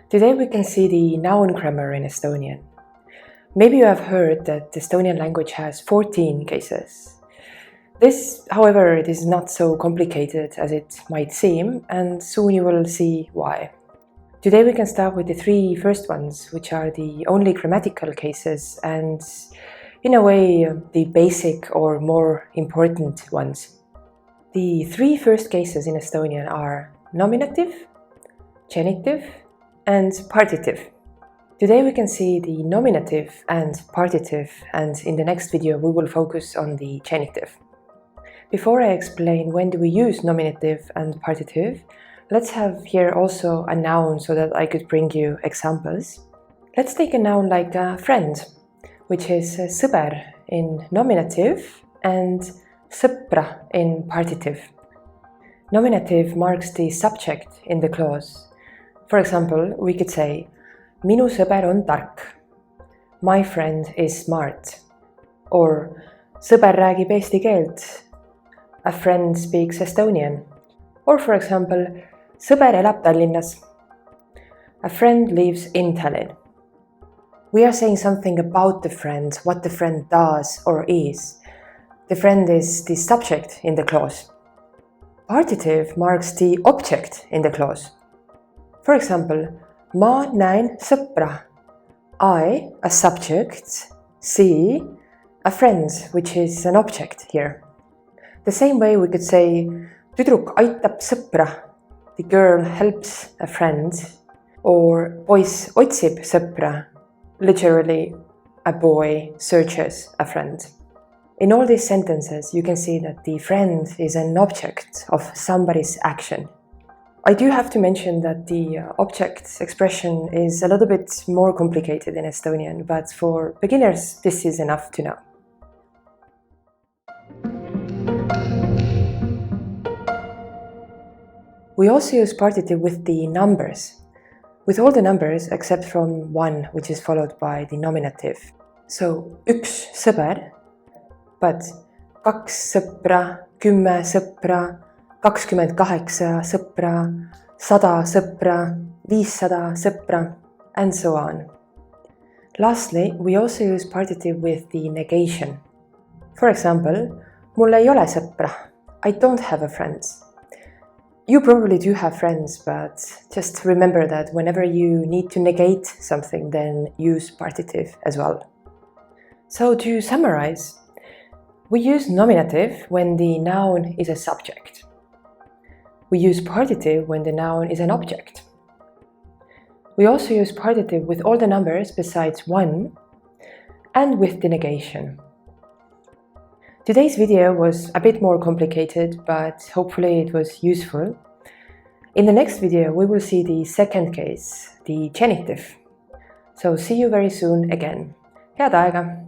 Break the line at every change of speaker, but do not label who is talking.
Today we can see the noun grammar in Estonian. Maybe you have heard that the Estonian language has 14 cases. This, however, it is not so complicated as it might seem, and soon you will see why. Today we can start with the three first ones, which are the only grammatical cases and, in a way, the basic or more important ones. The three first cases in Estonian are nominative, genitive, and partitive. Today we can see the nominative and partitive, and in the next video we will focus on the genitive. Before I explain when do we use nominative and partitive, let's have here also a noun so that I could bring you examples. Let's take a noun like a friend, which is sõber in nominative and sõpra in partitive. Nominative marks the subject in the clause. For example, we could say minu sõber on tark, my friend is smart, or sõber räägib eesti keelt, a friend speaks Estonian, or for example, sõber elab Tallinnas, a friend lives in Tallinn. We are saying something about the friend, what the friend does or is. The friend is the subject in the clause. Partitive marks the object in the clause. For example, ma näen sõpra. I, a subject, see a friend, which is an object here. The same way we could say tüdruk aitab sõpra. The girl helps a friend. Or poiss otsib sõpra. Literally, a boy searches a friend. In all these sentences, you can see that the friend is an object of somebody's action. I do have to mention that the object expression is a little bit more complicated in Estonian, but for beginners, this is enough to know. We also use partitive with the numbers. With all the numbers except from 1, which is followed by the nominative. So, üks sõber, but 2 sõpra, 10 sõpra, 28 sõpra, 100 sõpra, 500 sõpra, and so on. Lastly, we also use partitive with the negation. For example, mul ei ole sõpra, I don't have a friend. You probably do have friends, but just remember that whenever you need to negate something, then use partitive as well. So to summarize, we use nominative when the noun is a subject. We use partitive when the noun is an object. We also use partitive with all the numbers besides 1 and with the negation. Today's video was a bit more complicated, but hopefully it was useful. In the next video, we will see the second case, the genitive. So see you very soon again. Head aega!